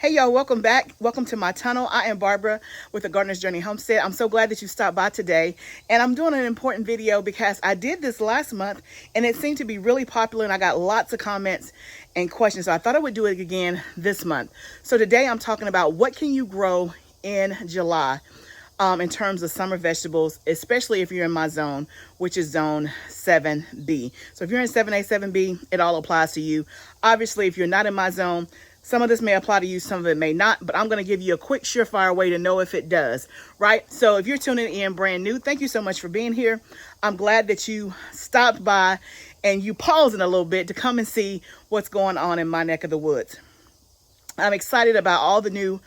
Hey y'all, welcome back. Welcome to my tunnel. I am Barbara with the Gardener's Journey Homestead. I'm so glad that you stopped by today. And I'm doing an important video because I did this last month and it seemed to be really popular and I got lots of comments and questions. So I thought I would do it again this month. So today I'm talking about what can you grow in July in terms of summer vegetables, especially if you're in my zone, which is zone 7B. So if you're in 7A, 7B, it all applies to you. Obviously, if you're not in my zone, some of this may apply to you, some of it may not, but I'm going to give you a quick surefire way to know if it does, right? So if you're tuning in brand new, thank you so much for being here. I'm glad that you stopped by and you pausing a little bit to come and see what's going on in my neck of the woods. I'm excited about all the new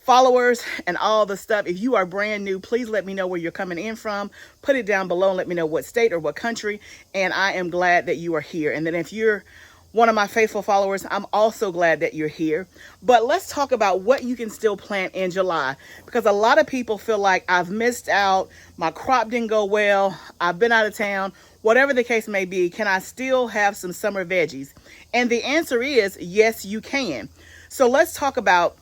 followers and all the stuff. If you are brand new, please let me know where you're coming in from. Put it down below and let me know what state or what country. And I am glad that you are here. And then if you're one of my faithful followers, I'm also glad that you're here. But let's talk about what you can still plant in July, because a lot of people feel like I've missed out, my crop didn't go well, I've been out of town, whatever the case may be. Can I still have some summer veggies? And the answer is yes, you can. So let's talk about,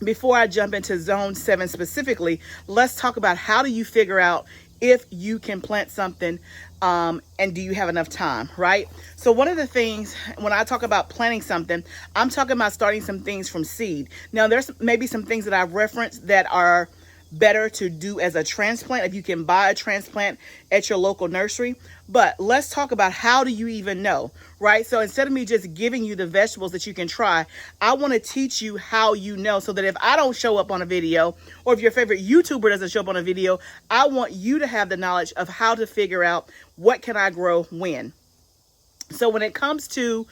before I jump into zone 7 specifically, let's talk about how do you figure out if you can plant something and do you have enough time, right? So one of the things when I talk about planting something, I'm talking about starting some things from seed. Now there's maybe some things that I've referenced that are better to do as a transplant if you can buy a transplant at your local nursery. But let's talk about how do you even know, right? So instead of me just giving you the vegetables that you can try, I want to teach you how you know, so that if I don't show up on a video, or if your favorite YouTuber doesn't show up on a video, I want you to have the knowledge of how to figure out what can I grow when. So when it comes to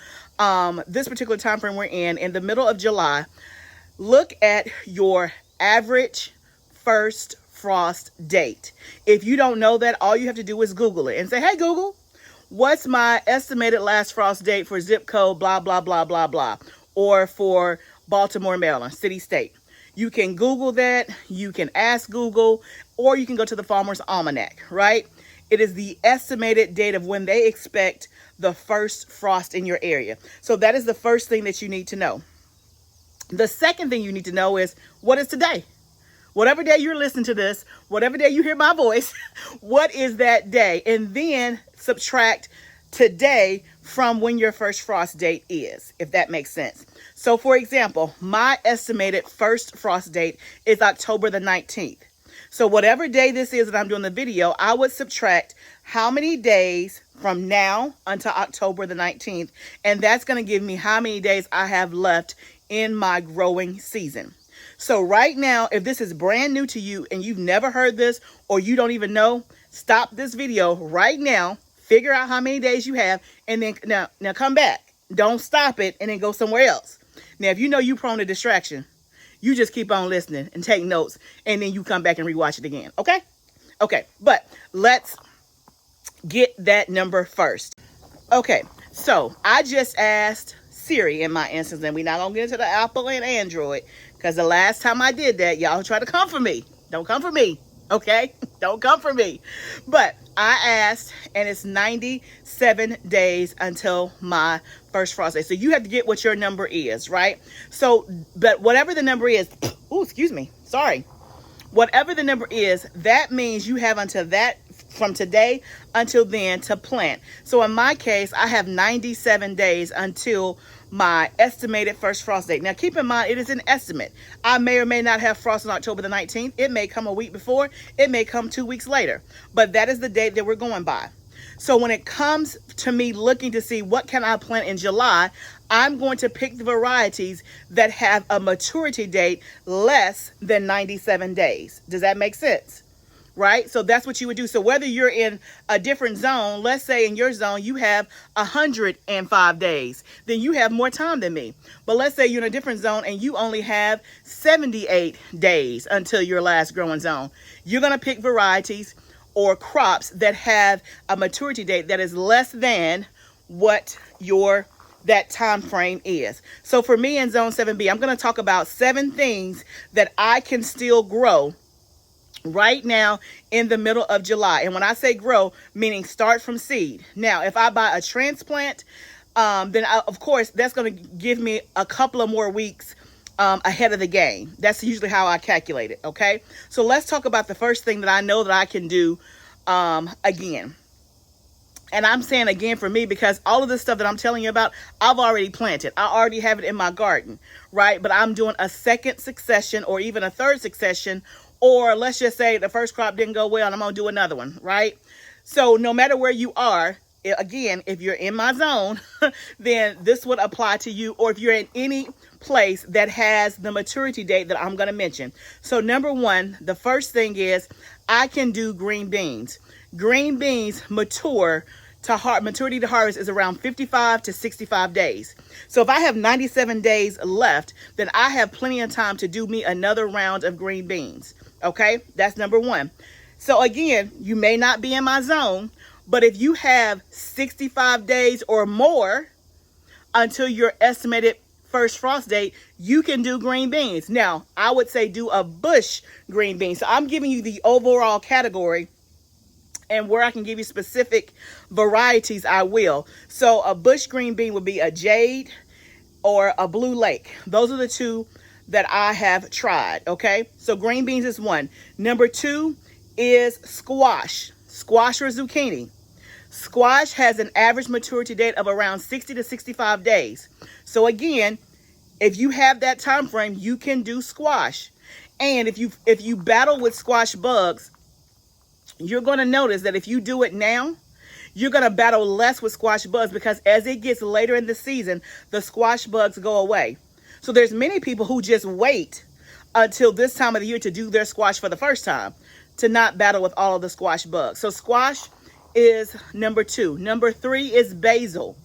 this particular time frame we're in the middle of July, look at your average first frost date. If you don't know that, all you have to do is Google it and say, hey Google, what's my estimated last frost date for zip code blah blah blah blah blah, or for Baltimore, Maryland, city state. You can Google that, you can ask Google, or you can go to the Farmer's Almanac, right? It is the estimated date of when they expect the first frost in your area. So that is the first thing that you need to know. The second thing you need to know is, what is today? Whatever day you're listening to this, whatever day you hear my voice, what is that day? And then subtract today from when your first frost date is, if that makes sense. So for example, my estimated first frost date is October the 19th. So whatever day this is that I'm doing the video, I would subtract how many days from now until October the 19th. And that's going to give me how many days I have left in my growing season. So right now, if this is brand new to you and you've never heard this, or you don't even know, stop this video right now, figure out how many days you have, and then now come back. Don't stop it and then go somewhere else. Now, if you know you're prone to distraction, you just keep on listening and take notes, and then you come back and rewatch it again. Okay? Okay, but let's get that number first. Okay, so I just asked Siri in my instance, and we're not going to get into the Apple and Android, because the last time I did that, y'all try to come for me. Don't come for me, okay? Don't come for me. But I asked, and it's 97 days until my first frost day. So you have to get what your number is, right? So, but whatever the number is, oh, excuse me, sorry. Whatever the number is, that means you have until that, from today until then, to plant. So in my case, I have 97 days until my estimated first frost date. Now keep in mind, it is an estimate. I may or may not have frost on October the 19th. It may come a week before, it may come 2 weeks later, but that is the date that we're going by. So when it comes to me looking to see what can I plant in July, I'm going to pick the varieties that have a maturity date less than 97 days. Does that make sense? Right? So that's what you would do. So whether you're in a different zone, let's say in your zone you have 105 days, then you have more time than me. But let's say you're in a different zone and you only have 78 days until your last growing zone. You're going to pick varieties or crops that have a maturity date that is less than what that time frame is. So for me in zone 7B, I'm going to talk about 7 things that I can still grow right now in the middle of July. And when I say grow, meaning start from seed. Now, if I buy a transplant, then of course that's going to give me a couple of more weeks ahead of the game. That's usually how I calculate it. Okay. So let's talk about the first thing that I know that I can do again. And I'm saying again for me because all of this stuff that I'm telling you about, I've already planted. I already have it in my garden, right? But I'm doing a second succession or even a third succession, or let's just say the first crop didn't go well and I'm going to do another one, right? So no matter where you are, again, if you're in my zone, then this would apply to you, or if you're in any place that has the maturity date that I'm going to mention. So number one, the first thing is I can do green beans. Green beans maturity to harvest is around 55 to 65 days. So if I have 97 days left, then I have plenty of time to do me another round of green beans. Okay, that's number one. So again, you may not be in my zone, but if you have 65 days or more until your estimated first frost date, you can do green beans. Now, I would say do a bush green bean. So I'm giving you the overall category, and where I can give you specific varieties, I will. So a bush green bean would be a jade or a blue lake. Those are the two that I have tried, okay? So green beans is one. Number two is squash. Squash or zucchini. Squash has an average maturity date of around 60 to 65 days. So again, if you have that time frame, you can do squash. And if you battle with squash bugs, you're going to notice that if you do it now, you're going to battle less with squash bugs, because as it gets later in the season, the squash bugs go away. So there's many people who just wait until this time of the year to do their squash for the first time, to not battle with all of the squash bugs. So squash is number two. Number three is basil.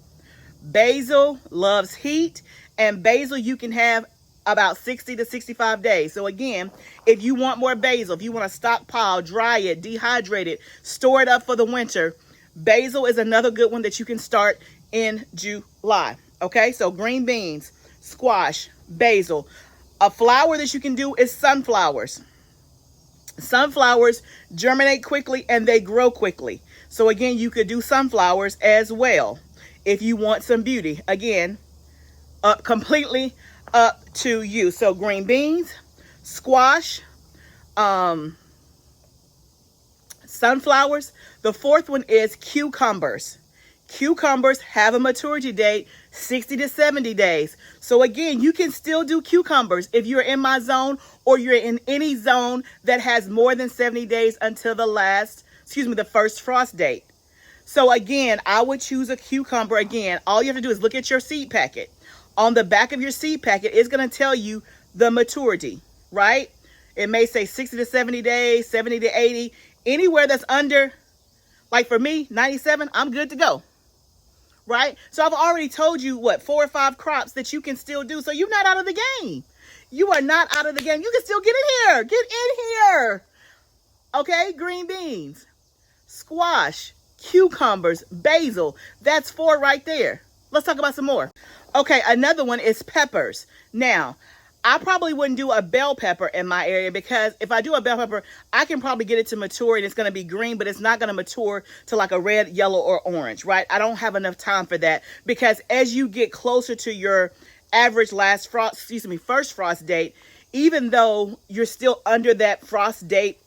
Basil loves heat, and basil you can have about 60 to 65 days. So again, if you want more basil, if you want to stockpile, dry it, dehydrate it, store it up for the winter, basil is another good one that you can start in July. Okay, so green beans, squash, basil. A flower that you can do is sunflowers. Sunflowers germinate quickly and they grow quickly. So again, you could do sunflowers as well if you want some beauty. Again, completely up to you. So green beans, squash, sunflowers. The fourth one is cucumbers. Cucumbers have a maturity date 60 to 70 days. So again, you can still do cucumbers if you're in my zone, or you're in any zone that has more than 70 days until the first frost date. So again, I would choose a cucumber. Again, all you have to do is look at your seed packet. On the back of your seed packet, it's going to tell you the maturity, right? It may say 60 to 70 days, 70 to 80. Anywhere that's under, like for me, 97, I'm good to go, right? So I've already told you, 4 or 5 crops that you can still do. So you're not out of the game. You are not out of the game. You can still get in here. Get in here. Okay, green beans, squash, cucumbers, basil. That's 4 right there. Let's talk about some more. Okay, another one is peppers. Now, I probably wouldn't do a bell pepper in my area, because if I do a bell pepper, I can probably get it to mature and it's going to be green, but it's not going to mature to like a red, yellow, or orange, right? I don't have enough time for that, because as you get closer to your average first frost date, even though you're still under that frost date,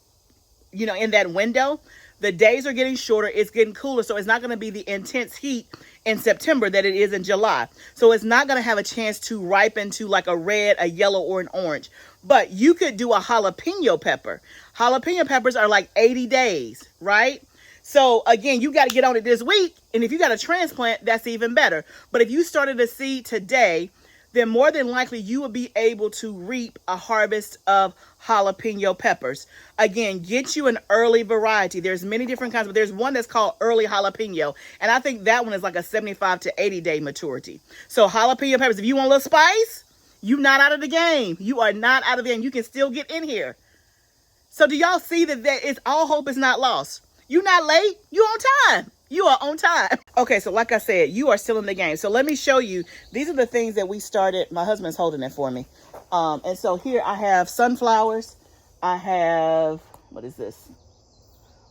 in that window, the days are getting shorter, it's getting cooler, so it's not going to be the intense heat in September that it is in July. So it's not going to have a chance to ripen to like a red, a yellow, or an orange. But you could do a jalapeno pepper. Jalapeno peppers are like 80 days, right? So again, you got to get on it this week, and if you got a transplant, that's even better. But if you started a seed today, then more than likely you will be able to reap a harvest of jalapeno peppers. Again, get you an early variety. There's many different kinds, but there's one that's called early jalapeno, and I think that one is like a 75 to 80 day maturity. So jalapeno peppers, if you want a little spice, you're not out of the game. You are not out of the game. You can still get in here. So do y'all see that it's all hope is not lost? You're not late. You're on time. You are on time. Okay, so like I said, you are still in the game. So let me show you. These are the things that we started. My husband's holding it for me. And so here I have sunflowers. I have, what is this?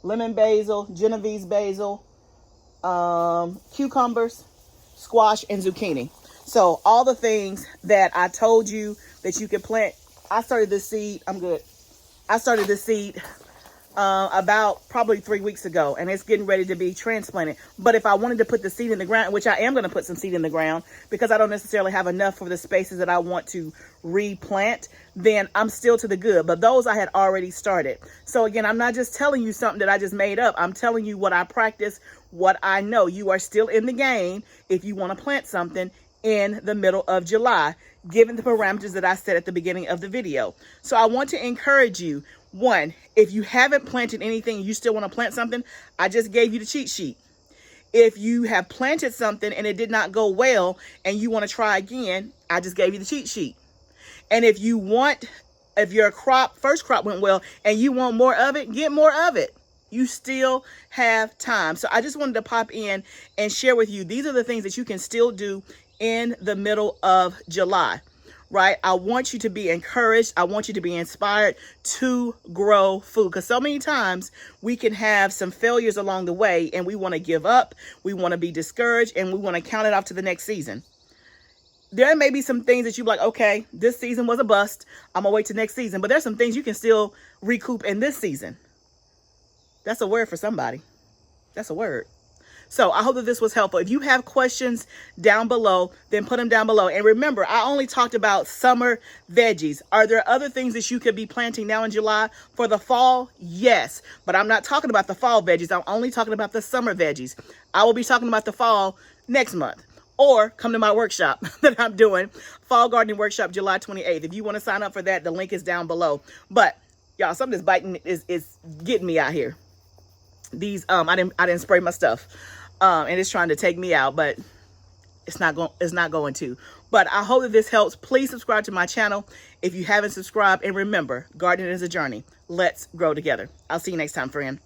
Lemon basil, Genovese basil, cucumbers, squash, and zucchini. So all the things that I told you that you can plant. I started this seed. I'm good. I started this seed about probably 3 weeks ago, and it's getting ready to be transplanted. But if I wanted to put the seed in the ground, which I am going to put some seed in the ground because I don't necessarily have enough for the spaces that I want to replant, then I'm still to the good. But those I had already started. So again, I'm not just telling you something that I just made up. I'm telling you what I practice, what I know. You are still in the game if you want to plant something in the middle of July, given the parameters that I said at the beginning of the video. So I want to encourage you. One, if you haven't planted anything, you still want to plant something, I just gave you the cheat sheet. If you have planted something and it did not go well and you want to try again, I just gave you the cheat sheet. And if your first crop went well and you want more of it, get more of it. You still have time. So I just wanted to pop in and share with you, these are the things that you can still do in the middle of July. Right? I want you to be encouraged. I want you to be inspired to grow food, because so many times we can have some failures along the way and we want to give up. We want to be discouraged and we want to count it off to the next season. There may be some things that you're like, okay, this season was a bust. I'm going to wait till next season. But there's some things you can still recoup in this season. That's a word for somebody. That's a word. So I hope that this was helpful. If you have questions down below, then put them down below. And remember, I only talked about summer veggies. Are there other things that you could be planting now in July for the fall? Yes, but I'm not talking about the fall veggies. I'm only talking about the summer veggies. I will be talking about the fall next month. Or come to my workshop that I'm doing, Fall Gardening Workshop, July 28th. If you want to sign up for that, the link is down below. But y'all, something that's biting is getting me out here. These I didn't spray my stuff, and it's trying to take me out, but it's not going to. But I hope that this helps. Please subscribe to my channel if you haven't subscribed, and remember, gardening is a journey. Let's grow together. I'll see you next time, friend.